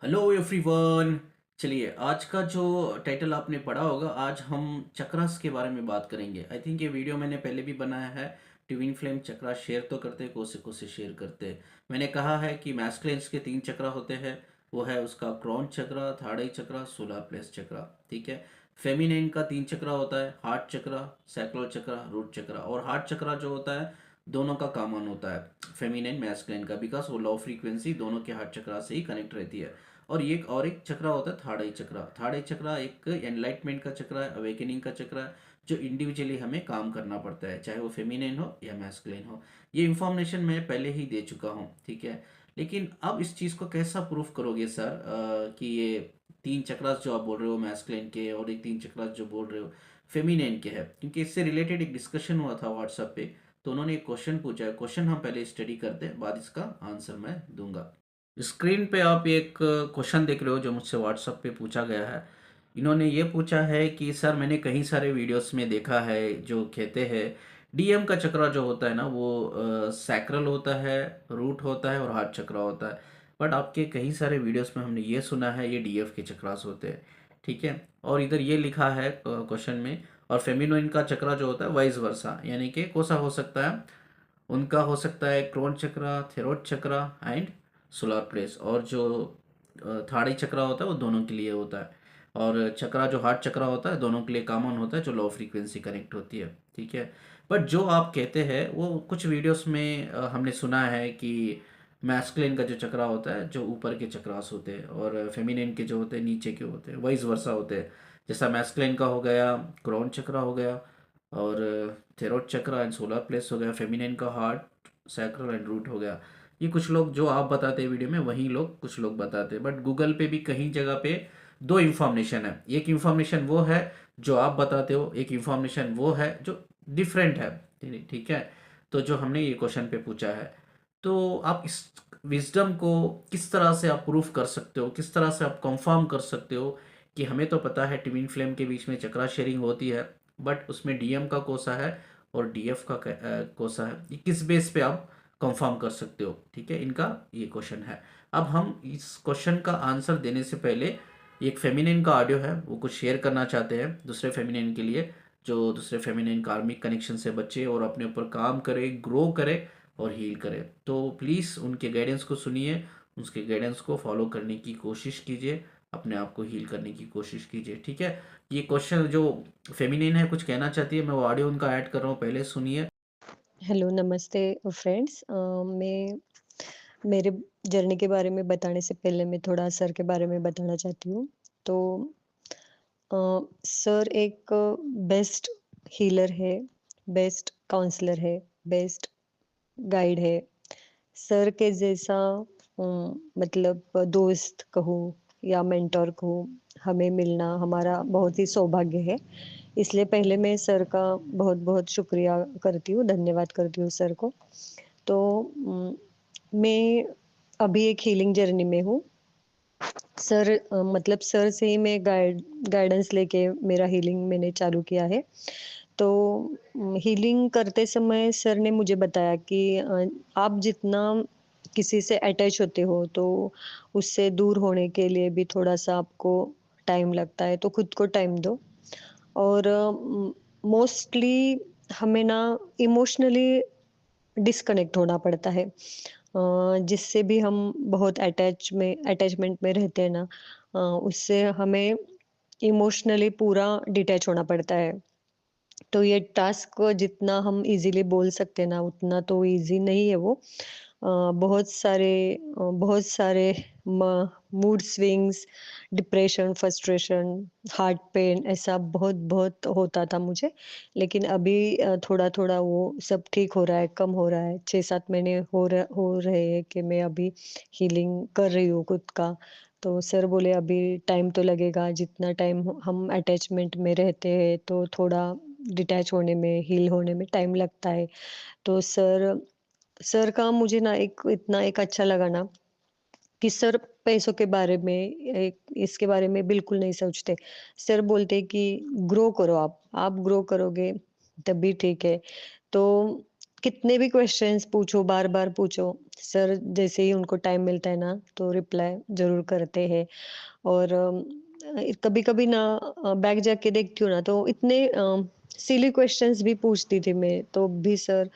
Hello everyone. चलिए, आज का जो टाइटल आपने पढ़ा होगा, आज हम चक्रास के बारे में बात करेंगे। आई थिंक ये वीडियो मैंने पहले भी बनाया है। ट्विन फ्लेम चक्रा शेयर तो करते, कोसे शेयर करते। मैंने कहा है कि मैस्कुलिन्स के 3 चक्रा होते हैं। वो है उसका क्रॉन चक्रा, थर्ड आई चक्रा, सोलर प्लेस चक्रा। ठीक है। फेमिनिन का 3 चक्रा होता है, हार्ट चक्रा, सैक्रल चक्रा, रूट चक्रा। और हार्ट चक्रा जो होता है, दोनों का कॉमन होता है, फेमिनिन मैस्कुलिन का, बिकॉज वो लो फ्रीक्वेंसी दोनों के हार्ट चक्रा से ही कनेक्ट रहती है। और एक चक्र होता है थर्ड आई चक्र। थर्ड आई चक्र एक एनलाइटमेंट का चक्र है, अवेकनिंग का चक्र है, जो इंडिविजुअली हमें काम करना पड़ता है, चाहे वो फेमिनिन हो या मैस्कुलिन हो। ये इंफॉर्मेशन मैं पहले ही दे चुका हूँ, ठीक है। लेकिन अब इस चीज़ को कैसा प्रूफ करोगे सर, कि ये 3 चक्रास जो आप बोल रहे हो मैस्कुलिन के, और एक 3 चक्रास जो बोल रहे हो फेमिनिन के है? क्योंकि इससे रिलेटेड एक डिस्कशन हुआ था व्हाट्सएप पे। तो उन्होंने एक क्वेश्चन पूछा है। क्वेश्चन हम पहले स्टडी करते हैं, बाद इसका आंसर मैं दूंगा। स्क्रीन पे आप एक क्वेश्चन देख रहे हो जो मुझसे व्हाट्सएप पे पूछा गया है। इन्होंने ये पूछा है कि सर, मैंने कई सारे वीडियोस में देखा है जो कहते हैं डीएम का चक्रा जो होता है ना, वो सैक्रल होता है, रूट होता है और हार्ट चक्रा होता है। बट आपके कई सारे वीडियोस में हमने ये सुना है ये डीएफ के चक्रास होते हैं। ठीक है। और इधर ये लिखा है क्वेश्चन में, और फेमिनोइन का चक्रा जो होता है वाइस वर्सा, यानी कि कोसा हो सकता है। उनका हो सकता है crown chakra, throat chakra and solar plexus जो थाड़ी चक्रा होता है वो दोनों के लिए होता है। और चक्रा जो हार्ट चक्रा होता है दोनों के लिए कॉमन होता है, जो लो फ्रीक्वेंसी कनेक्ट होती है। ठीक है। बट जो आप कहते हैं वो कुछ वीडियोस में हमने सुना है कि मैस्कुलिन का जो चक्रा होता है जो ऊपर के चक्रास होते हैं, और फेमिनिन के जो होते हैं नीचे के होते हैं, वाइस वर्सा होते हैं। जैसा मैस्कुलिन का हो गया क्रोन चक्रा हो गया, और थेरोड चक्रा एंड सोलर प्लेस हो गया, फेमिनिन का हार्ट, सैक्रल एंड रूट हो गया। ये कुछ लोग जो आप बताते हैं वीडियो में वही लोग कुछ लोग बताते हैं, बट गूगल पे भी कहीं जगह पे दो इन्फॉर्मेशन है। एक इन्फॉर्मेशन वो है जो आप बताते हो, एक इन्फॉर्मेशन वो है जो डिफरेंट है। ठीक है। तो जो हमने ये क्वेश्चन पे पूछा है, तो आप इस विजडम को किस तरह से आप प्रूफ कर सकते हो, किस तरह से आप कंफर्म कर सकते हो कि हमें तो पता है ट्विन फ्लेम के बीच में चक्रा शेयरिंग होती है, बट उसमें डीएम का कोसा है और डीएफ का कोसा है। ये किस बेस पे आप कंफर्म कर सकते हो? ठीक है, इनका ये क्वेश्चन है। अब हम इस क्वेश्चन का आंसर देने से पहले एक फेमिनिन का ऑडियो है, वो कुछ शेयर करना चाहते हैं दूसरे फेमिनिन के लिए, जो दूसरे फेमिनिन कार्मिक कनेक्शन से बचे और अपने ऊपर काम करे, ग्रो करे और हील करे। तो प्लीज़ उनके गाइडेंस को सुनिए, उसके गाइडेंस को फॉलो करने की कोशिश कीजिए, अपने आप को हील करने की कोशिश कीजिए। ठीक है। ये क्वेश्चन जो फेमिनिन है कुछ कहना चाहती है, मैं वो ऑडियो उनका ऐड कर रहा हूँ, पहले सुनिए। हेलो, नमस्ते फ्रेंड्स। मैं मेरे जर्नी के बारे में बताने से पहले मैं थोड़ा सर के बारे में बताना चाहती हूँ। तो अ, सर एक बेस्ट हीलर है, बेस्ट काउंसलर है, बेस्ट गाइड है। सर के जैसा मतलब दोस्त कहूँ या मेंटर कहूँ, हमें मिलना हमारा बहुत ही सौभाग्य है। इसलिए पहले मैं सर का बहुत-बहुत शुक्रिया करती हूँ, धन्यवाद करती हूँ सर को। तो मैं अभी एक हीलिंग जर्नी में हूँ। सर मतलब सर से ही मैं गाइडेंस लेके मेरा हीलिंग मैंने चालू किया है। तो हीलिंग करते समय सर ने मुझे बताया कि आप जितना किसी से अटैच होते हो, तो उससे दूर होने के लिए भी थोड़ा-सा आपको टाइम लगता है, तो खुद को टाइम दो। और मोस्टली हमें ना इमोशनली डिस्कनेक्ट होना पड़ता है। जिससे भी हम बहुत अटैचमेंट में रहते हैं ना, उससे हमें इमोशनली पूरा डिटैच होना पड़ता है। तो ये टास्क जितना हम इजीली बोल सकते हैं ना, उतना तो इजी नहीं है वो। बहुत सारे mood swings, depression, frustration, heart pen, ऐसा बहुत बहुत होता था मुझे। लेकिन अभी थोड़ा थोड़ा वो सब ठीक हो रहा है, कम हो रहा है। 6-7 महीने हो रहे हैं कि मैं अभी हीलिंग कर रही हूँ खुद का। तो सर बोले अभी टाइम तो लगेगा, जितना टाइम हम अटैचमेंट में रहते हैं तो थोड़ा डिटैच होने में, हील होने में टाइम लगता है। तो सर का मुझे ना एक अच्छा लगा ना कि सर पैसों के बारे में, एक इसके बारे में बिल्कुल नहीं सोचते। सर बोलते हैं कि ग्रो करो आप ग्रो करोगे तभी ठीक है। तो कितने भी क्वेश्चंस पूछो, बार-बार पूछो, सर जैसे ही उनको टाइम मिलता है ना, तो रिप्लाई ज़रूर करते हैं। और कभी-कभी ना बैक जाके देखती हूँ ना, तो इतने सिली क्वेश्चंस भी पूछती थी मैं, तो भी सर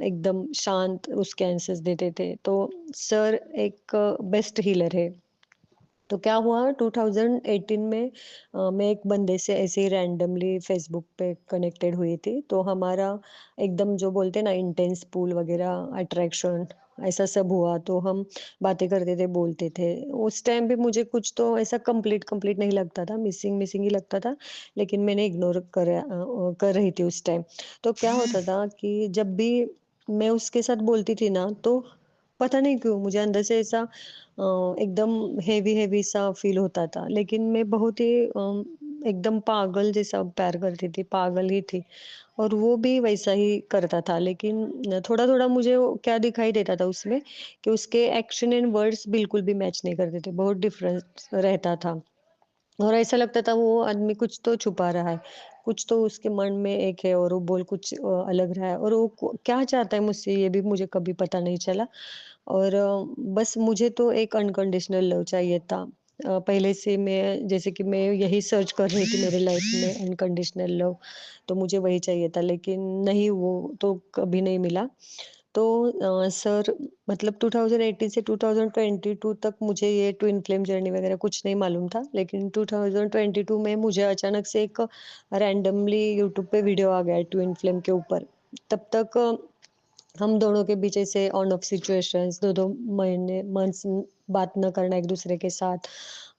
एकदम शांत उसके आंसर्स देते थे। तो सर एक बेस्ट हीलर है। तो क्या हुआ 2018 में मैं एक बंदे से ऐसे ही रैंडमली फेसबुक पे कनेक्टेड हुई थी। तो हमारा एकदम जो बोलते हैं ना इंटेंस पूल वगैरह अट्रैक्शन ऐसा सब हुआ। तो हम बातें करते थे, बोलते थे। उस टाइम पे मुझे कुछ तो ऐसा कंप्लीट कंप्लीट नहीं लगता था, मिसिंग मिसिंग ही लगता था। लेकिन मैंने इग्नोर कर रही थी उस टाइम। तो क्या होता था कि जब भी मैं उसके साथ बोलती थी ना, तो पता नहीं क्यों मुझे अंदर से ऐसा एकदम हेवी हेवी सा फील होता था। लेकिन मैं बहुत ही एकदम पागल जैसा प्यार करती थी, पागल ही थी। और वो भी वैसा ही करता था। लेकिन थोड़ा-थोड़ा मुझे वो क्या दिखाई देता था उसमें कि उसके एक्शन एंड वर्ड्स बिल्कुल भी मैच नहीं करते थे, बहुत डिफरेंस रहता था। और ऐसा लगता था वो आदमी कुछ तो छुपा रहा है, कुछ तो उसके मन में एक है और वो बोल कुछ अलग रहा है। और वो क्या चाहता है मुझसे ये भी मुझे कभी पता नहीं चला। और बस मुझे तो एक अनकंडीशनल लव चाहिए था। पहले से मैं जैसे कि मैं यही सर्च कर रही थी मेरे लाइफ में अनकंडीशनल लव, तो मुझे वही चाहिए था। लेकिन नहीं, वो तो कभी नहीं मिला। तो सर मतलब 2018 से 2022 तक मुझे ये ट्विन फ्लेम जर्नी वगैरह कुछ नहीं मालूम था। लेकिन 2022 में मुझे अचानक से एक रैंडमली यूट्यूब पे वीडियो आ गया ट्विन फ्लेम के ऊपर। तब तक हम दोनों के बीच ऐसे ऑन ऑफ सिचुएशंस 2-2 महीने मंथ्स बात न करना एक-दूसरे के साथ।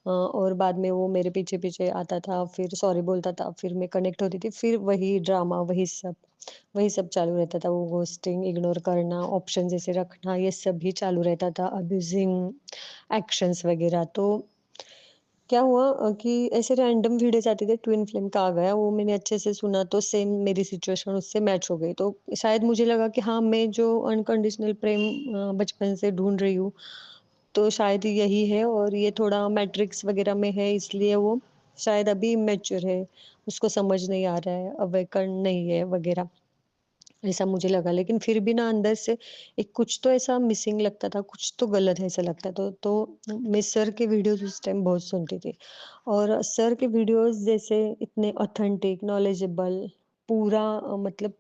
और बाद में वो मेरे पीछे-पीछे आता था, फिर सॉरी बोलता था, फिर मैं कनेक्ट होती थी, फिर वही ड्रामा, वही सब चालू रहता था। वो घोस्टिंग, इग्नोर करना, ऑप्शन जैसे रखना, ये सब भी चालू रहता था, अब्यूजिंग एक्शंस वगैरह। तो क्या हुआ कि ऐसे रैंडम वीडियोज़ आते थे, ट्विन फ्लेम का आ गया, वो मैंने अच्छे से सुना तो सेम मेरी सिचुएशन उससे मैच हो गई। तो शायद मुझे लगा कि हाँ, मैं जो अनकंडीशनल प्रेम बचपन से ढूँढ रही हूँ, तो शायद यही है। और ये थोड़ा मैट्रिक्स वगैरह में है, इसलिए वो शायद अभी इमैच्योर है, उसको समझ नहीं आ रहा है, अवेकन नहीं है वगैरह। ऐसा मुझे लगा। लेकिन फिर भी ना अंदर से एक कुछ तो ऐसा मिसिंग लगता था, कुछ तो गलत है ऐसा लगता। तो मैं सर के वीडियोज़ उस टाइम बहुत सुनती थी। और सर के वीडियोज़ जैसे इतने ऑथेंटिक, नॉलेजेबल, पूरा मतलब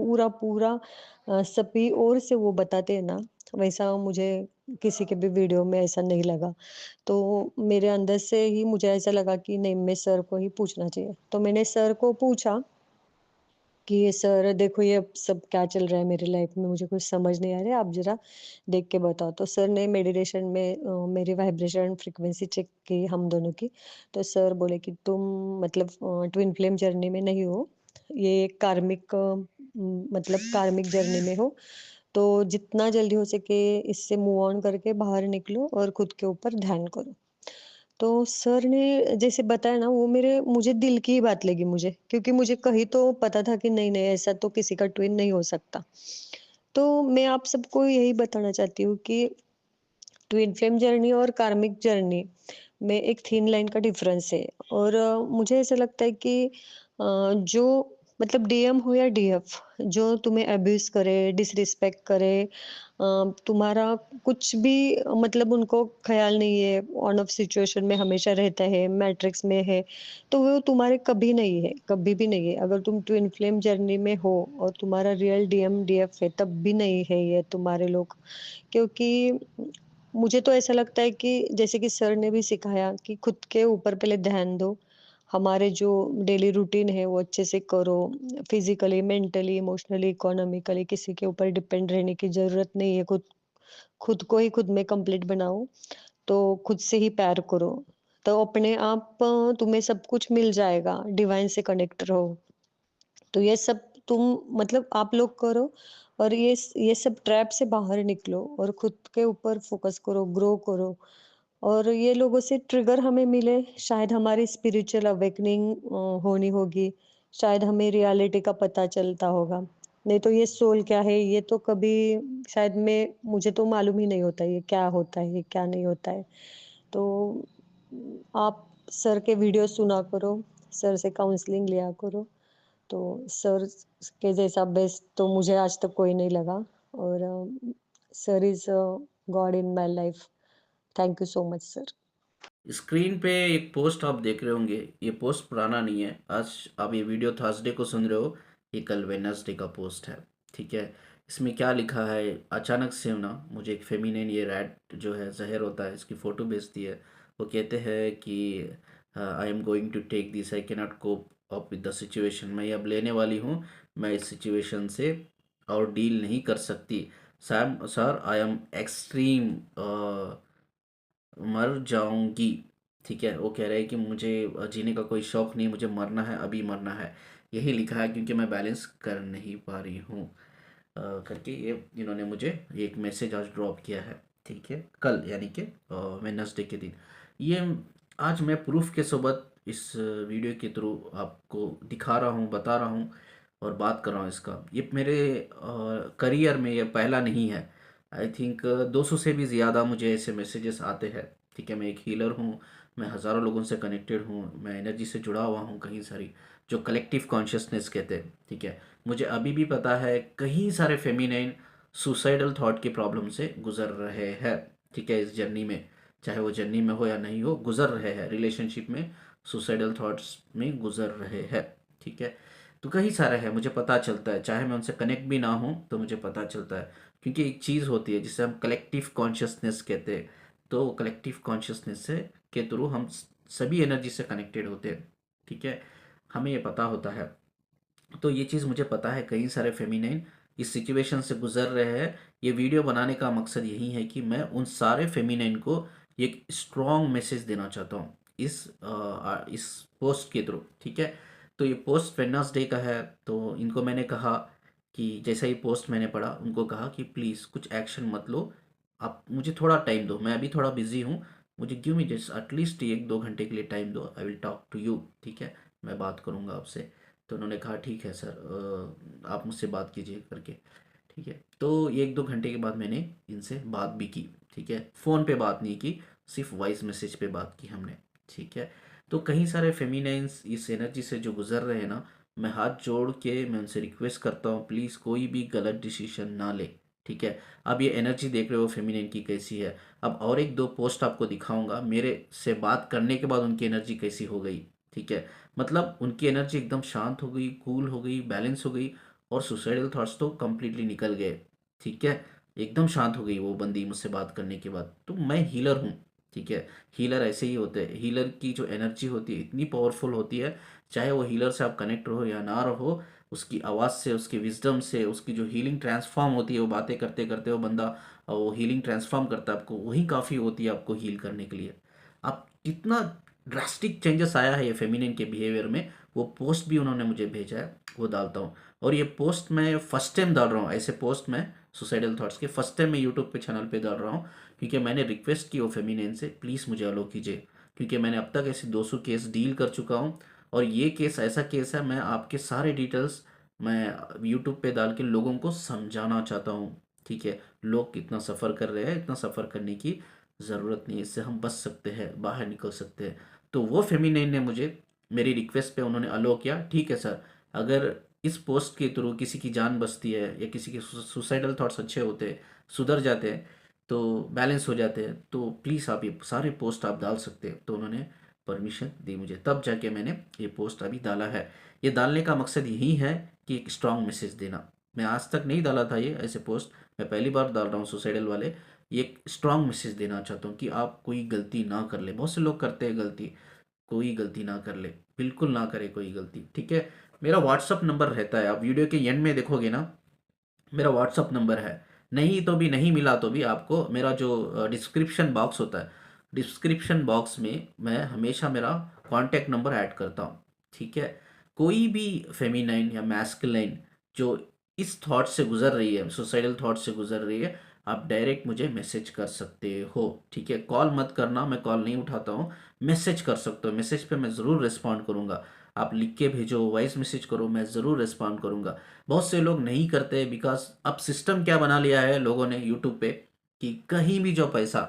पूरा सभी ओर से वो बताते हैं ना, वैसा मुझे किसी के भी वीडियो में ऐसा नहीं लगा। तो मेरे अंदर से ही मुझे ऐसा लगा कि नहीं, मैं सर को ही पूछना चाहिए। तो मैंने सर को पूछा कि ये सर देखो ये अब सब क्या चल रहा है मेरी लाइफ में, मुझे कुछ समझ नहीं आ रहा है, आप ज़रा देख के बताओ। तो सर ने मेडिटेशन में मेरी वाइब्रेशन फ्रीक्वेंसी चेक की हम दोनों की। तो सर बोले कि तुम मतलब ट्विन फ्लेम जर्नी में नहीं हो, ये एक कार्मिक मतलब कार्मिक जर्नी में हो। तो जितना जल्दी हो सके इससे मूव ऑन करके बाहर निकलो और खुद के ऊपर ध्यान करो। तो सर ने जैसे बताया ना, वो मेरे मुझे दिल की ही बात लगी मुझे, क्योंकि मुझे कहीं तो पता था कि नहीं-नहीं ऐसा तो किसी का ट्विन नहीं हो सकता। तो मैं आप सबको यही बताना चाहती हूँ कि ट्विन फ्लेम जर्नी और कार्मिक जर्नी में एक थिन लाइन का डिफरेंस है। और मुझे ऐसा लगता है कि जो मतलब डीएम हो या डीएफ, जो तुम्हें अब्यूज करे, डिसरिस्पेक्ट करे, तुम्हारा कुछ भी मतलब उनको ख्याल नहीं है, ऑन ऑफ सिचुएशन में हमेशा रहता है, मैट्रिक्स में है, तो वो तुम्हारे कभी नहीं है, कभी भी नहीं है। अगर तुम ट्विन फ्लेम जर्नी में हो और तुम्हारा रियल डीएम डीएफ है, तब भी नहीं है ये तुम्हारे लोग। क्योंकि मुझे तो ऐसा लगता है कि जैसे कि सर ने भी सिखाया कि खुद के ऊपर पहले ध्यान दो। हमारे जो डेली रूटीन है वो अच्छे से करो। फिज़िकली, मेंटली, इमोशनली, इकोनॉमिकली किसी के ऊपर डिपेंड रहने की ज़रूरत नहीं है। खुद खुद को ही खुद में कंप्लीट बनाओ, तो खुद से ही प्यार करो। तो अपने आप तुम्हें सब कुछ मिल जाएगा, डिवाइन से कनेक्ट रहो। तो ये सब तुम मतलब आप लोग करो और ये सब ट्रैप से बाहर निकलो और खुद के ऊपर फोकस करो, ग्रो करो। और ये लोगों से ट्रिगर हमें मिले, शायद हमारी स्पिरिचुअल अवेकनिंग होनी होगी, शायद हमें रियलिटी का पता चलता होगा। नहीं तो ये सोल क्या है, ये तो कभी शायद मैं मुझे तो मालूम ही नहीं होता ये क्या होता है, ये क्या नहीं होता है। तो आप सर के वीडियो सुना करो, सर से काउंसलिंग लिया करो। तो सर के जैसा बेस्ट तो मुझे आज तक कोई नहीं लगा और sir is God in my life. Thank you so much sir. Screen पे एक पोस्ट आप देख रहे होंगे, ये पोस्ट पुराना नहीं है। आज आप ये वीडियो थर्सडे को सुन रहे हो, ये कल वेडनेसडे का पोस्ट है। ठीक है, इसमें क्या लिखा है, अचानक से ना मुझे एक फेमिनिन, ये रैट जो है जहर होता है, इसकी फ़ोटो भेजती है। वो कहते हैं कि I am going to take this, I cannot cope up with the situation. मैं ये अब लेने वाली हूँ, मैं इस सिचुएशन से और डील नहीं कर सकती। Sam sir, I am extreme, मर जाऊंगी। ठीक है, वो कह रहे हैं कि मुझे जीने का कोई शौक नहीं, मुझे मरना है, अभी मरना है। यही लिखा है क्योंकि मैं बैलेंस कर नहीं पा रही हूँ, करके ये इन्होंने मुझे एक मैसेज आज ड्रॉप किया है। ठीक है, कल यानी कि वेडनेसडे के दिन। ये आज मैं प्रूफ के सोबत इस वीडियो के थ्रू आपको दिखा रहा हूँ, बता रहा हूँ और बात कर रहा हूँ इसका। ये मेरे करियर में ये पहला नहीं है। आई थिंक 200 से भी ज़्यादा मुझे ऐसे मैसेजेस आते हैं। ठीक है, मैं एक हीलर हूँ, मैं हज़ारों लोगों से कनेक्टेड हूँ, मैं एनर्जी से जुड़ा हुआ हूँ कहीं सारी, जो कलेक्टिव कॉन्शियसनेस कहते हैं। ठीक है, मुझे अभी भी पता है कई सारे फेमिनाइन सुसाइडल थॉट की प्रॉब्लम से गुजर रहे हैं। ठीक है, इस जर्नी में, चाहे वो जर्नी में हो या नहीं हो, गुजर रहे हैं, रिलेशनशिप में सुसाइडल थॉट्स में गुजर रहे हैं। ठीक है, तो कई सारे हैं, मुझे पता चलता है, चाहे मैं उनसे कनेक्ट भी ना हूँ तो मुझे पता चलता है। क्योंकि एक चीज़ होती है जिसे हम कलेक्टिव कॉन्शियसनेस कहते हैं। तो कलेक्टिव कॉन्शियसनेस से के थ्रू हम सभी एनर्जी से कनेक्टेड होते हैं। ठीक है, हमें ये पता होता है। तो ये चीज़ मुझे पता है, कई सारे फेमिनाइन इस सिचुएशन से गुजर रहे हैं। ये वीडियो बनाने का मकसद यही है कि मैं उन सारे फेमिनाइन को एक स्ट्रॉन्ग मैसेज देना चाहता हूँ इस पोस्ट के थ्रू। ठीक है, तो ये पोस्ट वेडनेसडे का है, तो इनको मैंने कहा कि जैसा ही पोस्ट मैंने पढ़ा, उनको कहा कि प्लीज़ कुछ एक्शन मत लो, आप मुझे थोड़ा टाइम दो, मैं अभी थोड़ा बिजी हूँ, मुझे गिव मी जस्ट एटलीस्ट 1-2 घंटे के लिए टाइम दो, I will talk to you. ठीक है, मैं बात करूँगा आपसे। तो उन्होंने कहा ठीक है सर, आप मुझसे बात कीजिए करके। ठीक है, तो 1-2 घंटे के बाद मैंने इनसे बात भी की। ठीक है, फ़ोन पे बात नहीं की, सिर्फ वॉइस मैसेज पे बात की हमने। ठीक है, तो कई सारे फेमिनाइंस इस एनर्जी से जो गुजर रहे हैं ना, मैं हाथ जोड़ के मैं उनसे रिक्वेस्ट करता हूँ, प्लीज़ कोई भी गलत डिसीजन ना ले। ठीक है, अब ये एनर्जी देख रहे हो फेमिनिन की कैसी है। अब और 1-2 पोस्ट आपको दिखाऊंगा मेरे से बात करने के बाद उनकी एनर्जी कैसी हो गई। ठीक है, मतलब उनकी एनर्जी एकदम शांत हो गई, कूल हो गई, बैलेंस हो गई, और सुसाइडल थॉट्स तो कंप्लीटली निकल गए। ठीक है, एकदम शांत हो गई वो बंदी मुझसे बात करने के बाद। तो मैं हीलर हूँ। ठीक है, हीलर ऐसे ही होते हैं, हीलर की जो एनर्जी होती है इतनी पावरफुल होती है, चाहे वो हीलर से आप कनेक्ट रहो या ना रहो, उसकी आवाज़ से, उसकी विजडम से, उसकी जो हीलिंग ट्रांसफॉर्म होती है, वो बातें करते करते वो बंदा वो हीलिंग ट्रांसफॉर्म करता है आपको, वही काफ़ी होती है आपको हील करने के लिए। आप कितना ड्रास्टिक चेंजेस आया है ये फेमिनिन के बिहेवियर में, वो पोस्ट भी उन्होंने मुझे भेजा है, वो डालता हूँ। और ये पोस्ट मैं फर्स्ट टाइम डाल रहा हूँ, ऐसे पोस्ट मैं सुसाइडल थॉट्स के फर्स्ट टाइम मैं यूट्यूब पे चैनल पे डाल रहा हूँ, क्योंकि मैंने रिक्वेस्ट की वो फेमिनिन से, प्लीज़ मुझे अलो कीजिए, क्योंकि मैंने अब तक ऐसे 200 केस डील कर चुका हूँ। और ये केस ऐसा केस है, मैं आपके सारे डिटेल्स मैं यूट्यूब पे डाल के लोगों को समझाना चाहता हूँ। ठीक है, लोग कितना सफ़र कर रहे हैं, इतना सफ़र करने की ज़रूरत नहीं है, इससे हम बच सकते हैं, बाहर निकल सकते हैं। तो वो फेमिनाइन ने मुझे मेरी रिक्वेस्ट पे उन्होंने अलो किया। ठीक है सर, अगर इस पोस्ट के थ्रू किसी की जान बचती है या किसी के सुसाइडल थॉट्स अच्छे होते हैं, सुधर जाते हैं, तो बैलेंस हो जाते हैं, तो प्लीज़ आप ये सारे पोस्ट आप डाल सकते हैं। तो उन्होंने परमिशन दी मुझे, तब जाके मैंने ये पोस्ट अभी डाला है। ये डालने का मकसद यही है कि एक स्ट्रॉन्ग मैसेज देना। मैं आज तक नहीं डाला था ये ऐसे पोस्ट, मैं पहली बार डाल रहा हूँ सुसाइडल वाले। ये एक स्ट्रॉन्ग मैसेज देना चाहता हूँ कि आप कोई गलती ना कर ले। बहुत से लोग करते हैं गलती, कोई गलती ना कर ले, बिल्कुल ना करे कोई गलती। ठीक है, मेरा व्हाट्सअप नंबर रहता है, आप वीडियो के एंड में देखोगे ना, मेरा व्हाट्सअप नंबर है। नहीं तो भी, नहीं मिला तो भी आपको मेरा जो डिस्क्रिप्शन बॉक्स होता है, डिस्क्रिप्शन बॉक्स में मैं हमेशा मेरा कॉन्टैक्ट नंबर ऐड करता हूँ। ठीक है, कोई भी फेमिनाइन या मैस्कुलाइन जो इस थॉट से गुजर रही है, सुसाइडल थॉट से गुजर रही है, आप डायरेक्ट मुझे मैसेज कर सकते हो। ठीक है, कॉल मत करना, मैं कॉल नहीं उठाता हूँ, मैसेज कर सकते हो, मैसेज पे मैं ज़रूर रिस्पॉन्ड करूँगा। आप लिख के भेजो, वॉइस मैसेज करो, मैं ज़रूर रिस्पॉन्ड करूँगा। बहुत से लोग नहीं करते, बिकॉज अब सिस्टम क्या बना लिया है लोगों ने यूट्यूब पे, कि कहीं भी जो पैसा,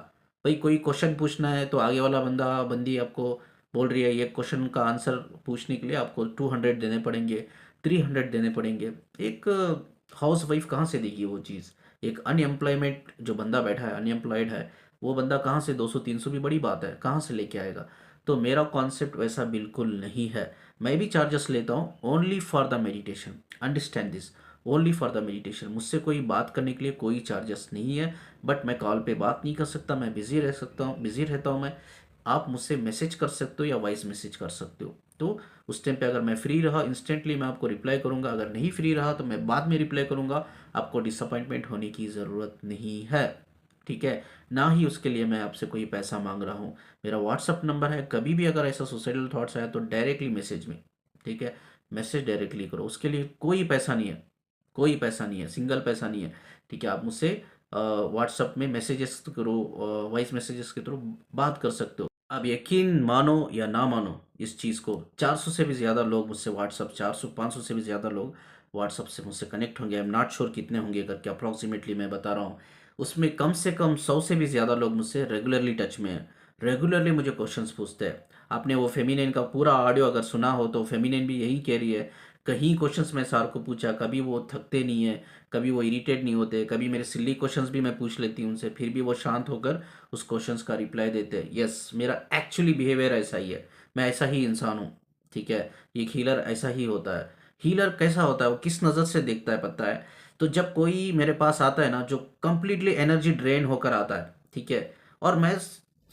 भाई कोई क्वेश्चन पूछना है तो आगे वाला बंदा बंदी आपको बोल रही है ये क्वेश्चन का आंसर पूछने के लिए आपको 200 देने पड़ेंगे, 300 देने पड़ेंगे। एक हाउस वाइफ कहाँ से देगी वो चीज़? एक अनएम्प्लॉयमेंट जो बंदा बैठा है, अनएम्प्लॉयड है, वो बंदा कहाँ से 200-300 भी बड़ी बात है, कहाँ से लेके आएगा? तो मेरा कॉन्सेप्ट वैसा बिल्कुल नहीं है। मैं भी चार्जेस लेता हूँ only for the meditation, understand this, only for the meditation. मुझसे कोई बात करने के लिए कोई चार्जेस नहीं है। बट मैं कॉल पे बात नहीं कर सकता, मैं बिजी रह सकता हूँ, बिजी रहता हूँ मैं। आप मुझसे मैसेज कर सकते हो या वॉइस मैसेज कर सकते हो। तो उस टाइम पे अगर मैं फ्री रहा, इंस्टेंटली मैं आपको रिप्लाई करूंगा। अगर नहीं फ्री रहा तो मैं बाद में रिप्लाई करूंगा। आपको डिसअपॉइंटमेंट होने की ज़रूरत नहीं है, ठीक है? ना ही उसके लिए मैं आपसे कोई पैसा मांग रहा हूँ। मेरा व्हाट्सअप नंबर है, कभी भी अगर ऐसा सुसाइडल थॉट्स आया तो डायरेक्टली मैसेज में, ठीक है? मैसेज डायरेक्टली करो, उसके लिए कोई पैसा नहीं है, कोई पैसा नहीं है, सिंगल पैसा नहीं है, ठीक है? आप मुझसे व्हाट्सअप में मैसेजेस करो, वॉइस मैसेजेस के थ्रू बात कर सकते हो। आप यकीन मानो या ना मानो इस चीज़ को, 400 से भी ज़्यादा लोग मुझसे व्हाट्सअप, 400-500 से भी ज़्यादा लोग व्हाट्सअप से मुझसे कनेक्ट होंगे। आई एम नॉट श्योर कितने होंगे करके, अप्रॉक्सीमेटली मैं बता रहा हूँ। उसमें कम से कम 100 से भी ज़्यादा लोग मुझसे रेगुलरली टच में हैं, रेगुलरली मुझे क्वेश्चंस पूछते हैं। आपने वो फेमिनिन का पूरा ऑडियो अगर सुना हो तो फेमिनिन भी यही कह रही है। कहीं क्वेश्चंस मैं सर को पूछा, कभी वो थकते नहीं है, कभी वो इरिटेट नहीं होते, कभी मेरे सिली क्वेश्चंस भी मैं पूछ लेती हूँ उनसे, फिर भी वो शांत होकर उस क्वेश्चंस का रिप्लाई देते हैं। यस, मेरा एक्चुअली बिहेवियर ऐसा ही है, मैं ऐसा ही इंसान हूँ, ठीक है? एक हीलर ऐसा ही होता है। हीलर कैसा होता है, वो किस नज़र से देखता है पता है? तो जब कोई मेरे पास आता है ना जो कंप्लीटली एनर्जी ड्रेन होकर आता है, ठीक है? और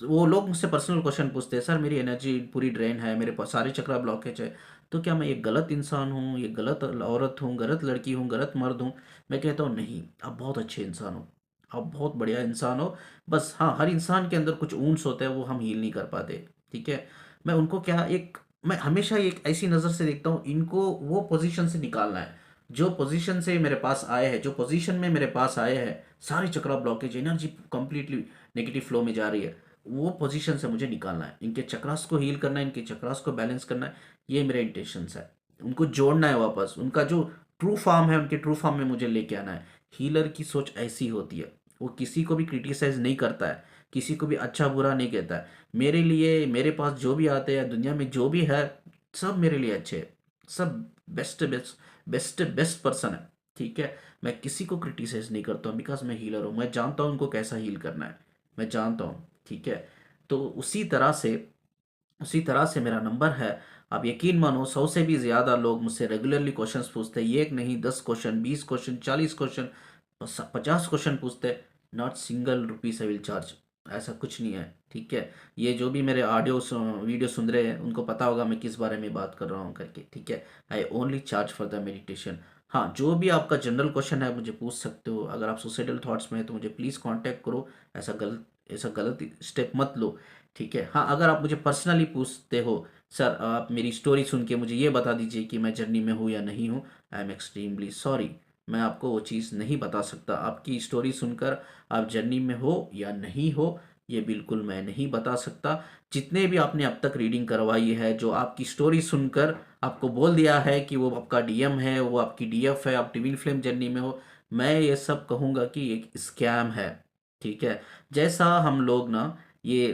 वो लोग मुझसे पर्सनल क्वेश्चन पूछते हैं, सर मेरी एनर्जी पूरी ड्रेन है, मेरे पास सारे चक्रा ब्लॉकेज है, तो क्या मैं एक गलत इंसान हूँ, ये गलत औरत हूँ, गलत लड़की हूँ, गलत मर्द हूँ? मैं कहता हूँ नहीं, आप बहुत अच्छे इंसान हो, आप बहुत बढ़िया इंसान हो। बस हाँ, हर इंसान के अंदर कुछ ऊंस होते हैं, वो हम हील नहीं कर पाते, ठीक है? मैं उनको क्या एक मैं हमेशा एक ऐसी नज़र से देखता हूँ, इनको वो पोजीशन से निकालना है, जो पोजीशन से मेरे पास आए हैं, जो पोजीशन में मेरे पास आए हैं, सारे chakra blockage, energy completely negative flow में जा रही है, वो पोजीशन से मुझे निकालना है। इनके चक्रास को हील करना है, इनके चक्रास को बैलेंस करना है, ये मेरे इंटेंशंस है। उनको जोड़ना है वापस, उनका जो ट्रू फॉर्म है, उनके ट्रू फॉर्म में मुझे लेके आना है। हीलर की सोच ऐसी होती है, वो किसी को भी क्रिटिसाइज नहीं करता है, किसी को भी अच्छा बुरा नहीं कहता है। मेरे लिए, मेरे पास जो भी आते हैं, दुनिया में जो भी है, सब मेरे लिए अच्छे हैं, सब best best best best person है, ठीक है? मैं किसी को क्रिटिसाइज नहीं करता हूँ, बिकॉज मैं हीलर हूँ, मैं जानता हूँ उनको कैसा हील करना है, मैं जानता हूँ, ठीक है? तो उसी तरह से मेरा नंबर है। आप यकीन मानो 100 से भी ज़्यादा लोग मुझसे रेगुलरली क्वेश्चंस पूछते हैं, ये एक नहीं, 10 क्वेश्चन, 20 क्वेश्चन, 40 क्वेश्चन, 50 क्वेश्चन पूछते हैं। Not single rupees I will charge, ऐसा कुछ नहीं है, ठीक है? ये जो भी मेरे ऑडियो वीडियो सुन रहे हैं उनको पता होगा मैं किस बारे में बात कर रहा हूँ करके, ठीक है? I only charge for the meditation. हाँ, जो भी आपका जनरल क्वेश्चन है मुझे पूछ सकते हो। अगर आप सुसाइडल थॉट्स में है तो मुझे प्लीज़ कांटेक्ट करो। ऐसा गलत स्टेप मत लो, ठीक है? हाँ, अगर आप मुझे पर्सनली पूछते हो, सर आप मेरी स्टोरी सुन के मुझे ये बता दीजिए कि मैं जर्नी में हूँ या नहीं हूँ, आई एम एक्सट्रीमली सॉरी, मैं आपको वो चीज़ नहीं बता सकता। आपकी स्टोरी सुनकर आप जर्नी में हो या नहीं हो, ये बिल्कुल मैं नहीं बता सकता। जितने भी आपने अब तक रीडिंग करवाई है, जो आपकी स्टोरी सुनकर आपको बोल दिया है कि वो आपका डीएम है, वो आपकी डीएफ है, आप ट्विन फ्लेम जर्नी में हो, मैं ये सब कहूँगा कि एक स्कैम है, ठीक है? जैसा हम लोग ना, ये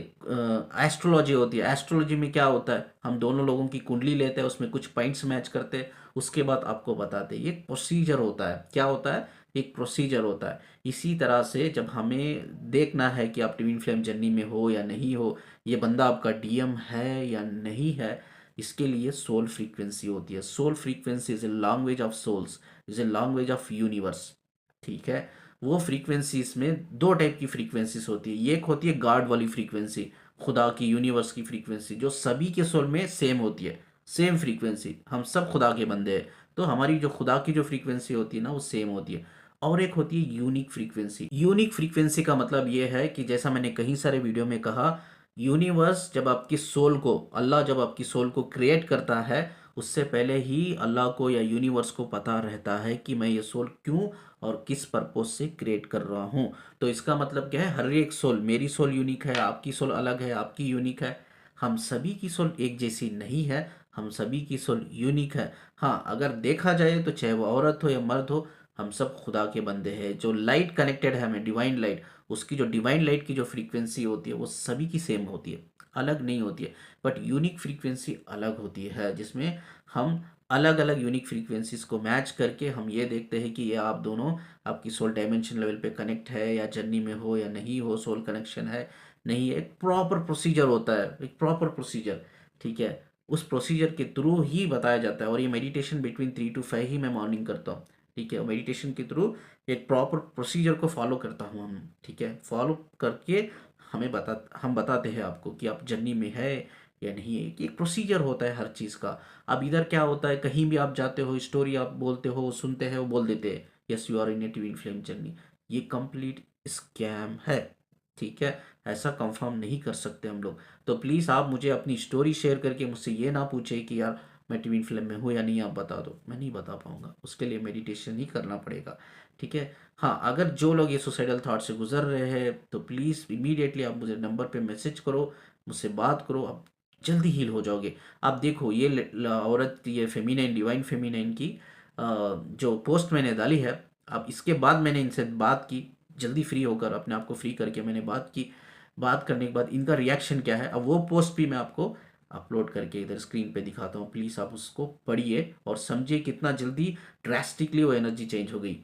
एस्ट्रोलॉजी होती है, एस्ट्रोलॉजी में क्या होता है, हम दोनों लोगों की कुंडली लेते हैं, उसमें कुछ पॉइंट्स मैच करते हैं, उसके बाद आपको बताते हैं। ये प्रोसीजर होता है, क्या होता है? एक प्रोसीजर होता है। इसी तरह से जब हमें देखना है कि आप ट्विन फ्लेम जर्नी में हो या नहीं हो, ये बंदा आपका डीएम है या नहीं है, इसके लिए सोल फ्रीक्वेंसी होती है। Soul frequency is a language of souls, is a language of universe, ठीक है? वो फ्रीक्वेंसीज में दो टाइप की फ्रीक्वेंसीज होती है। एक होती है गॉड वाली फ्रीक्वेंसी, खुदा की, यूनिवर्स की फ्रीक्वेंसी, जो सभी के सोल में सेम होती है, सेम फ्रीक्वेंसी, हम सब खुदा के बंदे हैं, तो हमारी जो खुदा की जो फ्रीक्वेंसी होती है ना, वो सेम होती है। और एक होती है यूनिक फ्रीक्वेंसी। यूनिक फ्रीक्वेंसी का मतलब ये है कि जैसा मैंने कई सारे वीडियो में कहा, यूनिवर्स जब आपकी सोल को, अल्लाह जब आपकी सोल को क्रिएट करता है, उससे पहले ही अल्लाह को या यूनिवर्स को पता रहता है कि मैं ये सोल क्यों और किस पर्पज से क्रिएट कर रहा हूँ। तो इसका मतलब क्या है, हर एक सोल, मेरी सोल यूनिक है, आपकी सोल अलग है, आपकी यूनिक है, हम सभी की सोल एक जैसी नहीं है, हम सभी की सोल यूनिक है। हाँ, अगर देखा जाए तो चाहे वो औरत हो या मर्द हो, हम सब खुदा के बंदे हैं। जो लाइट कनेक्टेड है हमें, डिवाइन लाइट, उसकी जो डिवाइन लाइट की जो फ्रीक्वेंसी होती है वो सभी की सेम होती है, अलग नहीं होती है। बट यूनिक फ्रीक्वेंसी अलग होती है, जिसमें हम अलग अलग यूनिक फ्रीक्वेंसीज को मैच करके हम ये देखते हैं कि ये आप दोनों आपकी सोल डायमेंशन लेवल पे कनेक्ट है या जर्नी में हो या नहीं हो, सोल कनेक्शन है नहीं है। एक प्रॉपर प्रोसीजर होता है, एक प्रॉपर प्रोसीजर, ठीक है। उस प्रोसीजर के थ्रू ही बताया जाता है। और ये मेडिटेशन बिटवीन 3 to 5 ही मैं मॉर्निंग करता हूँ, ठीक है। मेडिटेशन के थ्रू एक प्रॉपर प्रोसीजर को फॉलो करता हूँ हम, ठीक है। फॉलो करके हम बताते हैं आपको कि आप जर्नी में है या नहीं है, कि एक प्रोसीजर होता है हर चीज़ का। अब इधर क्या होता है, कहीं भी आप जाते हो, स्टोरी आप बोलते हो, सुनते हैं, वो बोल देते हैं yes you are in a twin flame journey. ये कंप्लीट स्कैम है, ठीक है। ऐसा कंफर्म नहीं कर सकते हम लोग। तो प्लीज़ आप मुझे अपनी स्टोरी शेयर करके मुझसे ये ना पूछे कि यार मैं ट्विन फ्लेम में हूँ या नहीं, आप बता दो। मैं नहीं बता पाऊंगा, उसके लिए मेडिटेशन ही करना पड़ेगा, ठीक है। हाँ, अगर जो लोग ये सुसाइडल थॉट से गुजर रहे हैं तो प्लीज़ इमीडिएटली आप मुझे नंबर पे मैसेज करो, मुझसे बात करो, आप जल्दी हील हो जाओगे। आप देखो ये औरत, ये फेमिनाइन, डिवाइन फेमिनाइन की जो पोस्ट मैंने डाली है, अब इसके बाद मैंने इनसे बात की, जल्दी फ्री होकर अपने आप को फ्री करके मैंने बात की। बात करने के बाद इनका रिएक्शन क्या है, अब वो पोस्ट भी मैं आपको अपलोड करके इधर स्क्रीन पे दिखाता हूँ। प्लीज़ आप उसको पढ़िए और समझिए कितना जल्दी ड्रास्टिकली वो एनर्जी चेंज हो गई।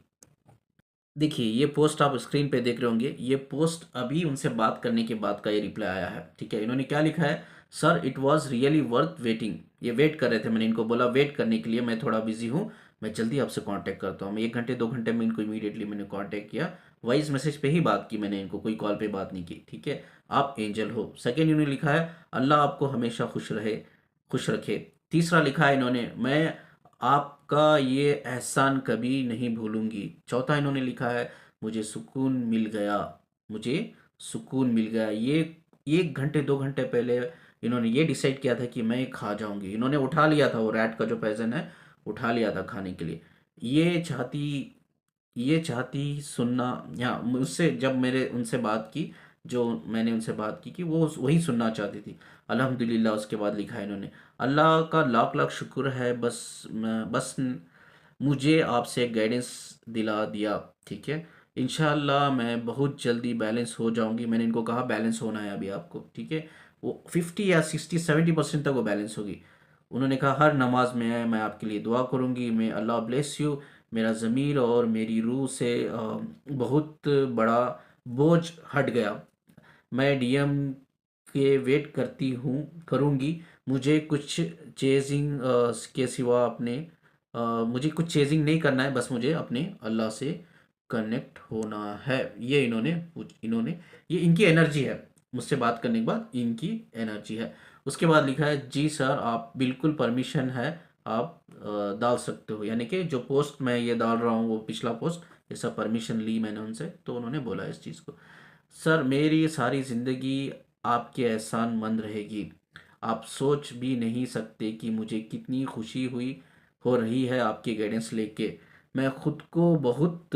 देखिए ये पोस्ट आप स्क्रीन पे देख रहे होंगे, ये पोस्ट अभी उनसे बात करने के बाद का ये रिप्लाई आया है, ठीक है। इन्होंने क्या लिखा है, sir it was really worth waiting. ये वेट कर रहे थे, मैंने इनको बोला वेट करने के लिए, मैं थोड़ा बिजी हूँ, मैं जल्दी आपसे कांटेक्ट करता हूँ। मैं 1 घंटे 2 घंटे में इनको इमीडिएटली मैंने कांटेक्ट किया, वॉइस मैसेज पे ही बात की मैंने इनको, कोई कॉल पे बात नहीं की, ठीक है। आप एंजल हो। सेकेंड इन्होंने लिखा है अल्लाह आपको हमेशा खुश रखे। तीसरा लिखा है इन्होंने, मैं आपका ये एहसान कभी नहीं भूलूंगी। चौथा इन्होंने लिखा है, मुझे सुकून मिल गया, मुझे सुकून मिल गया। ये 1 घंटे 2 घंटे पहले इन्होंने ये डिसाइड किया था कि मैं खा जाऊंगी। इन्होंने उठा लिया था, वो रैट का जो पैजन है उठा लिया था खाने के लिए। ये चाहती ये चाहती सुनना, या मुझसे जब मेरे उनसे बात की, जो मैंने उनसे बात की कि वो वही सुनना चाहती थी। अल्हम्दुलिल्लाह। उसके बाद लिखा है इन्होंने, अल्लाह का लाख लाख शुक्र है, बस मुझे आपसे गाइडेंस दिला दिया, ठीक है। इंशाल्लाह मैं बहुत जल्दी बैलेंस हो जाऊंगी। मैंने इनको कहा बैलेंस होना है अभी आपको, ठीक है। वो 50 या 60 70% तक वो बैलेंस होगी। उन्होंने कहा हर नमाज में मैं आपके लिए दुआ करूंगी, मैं अल्लाह ब्लेस यू। मेरा ज़मीर और मेरी रूह से बहुत बड़ा बोझ हट गया। मैं डीएम के वेट करती हूँ करूँगी। मुझे कुछ चेजिंग के सिवा अपने मुझे कुछ चेजिंग नहीं करना है, बस मुझे अपने अल्लाह से कनेक्ट होना है। ये इन्होंने ये इनकी एनर्जी है, मुझसे बात करने के बाद इनकी एनर्जी है। उसके बाद लिखा है जी सर आप बिल्कुल परमिशन है, आप डाल सकते हो। यानी कि जो पोस्ट मैं ये डाल रहा हूँ वो पिछला पोस्ट, ये सब परमिशन ली मैंने उनसे, तो उन्होंने बोला इस चीज़ को। सर मेरी सारी ज़िंदगी आपके एहसान मंद रहेगी। आप सोच भी नहीं सकते कि मुझे कितनी खुशी हो रही है आपकी गाइडेंस लेके। मैं खुद को बहुत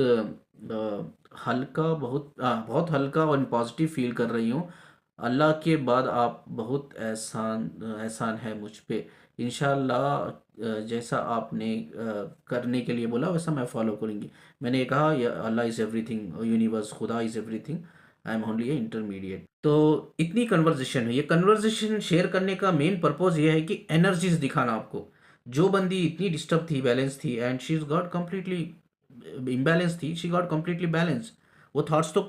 हल्का और पॉजिटिव फील कर रही हूँ। अल्लाह के बाद आप बहुत एहसान है मुझ पे। इंशाल्लाह जैसा आपने करने के लिए बोला वैसा मैं फॉलो करूँगी। मैंने ये कहा, या अल्लाह इज़ एवरीथिंग, यूनिवर्स, खुदा is everything, I am only A intermediate. तो इतनी कन्वर्जेशन है। ये कन्वर्जेशन शेयर करने का मेन पर्पज ये है कि एनर्जीज दिखाना आपको। जो बंदी इतनी डिस्टर्ब थी, बैलेंस थी, and she is got completely imbalance थी, शी गॉट कम्प्लीटली बैलेंस। वो थॉट्स तो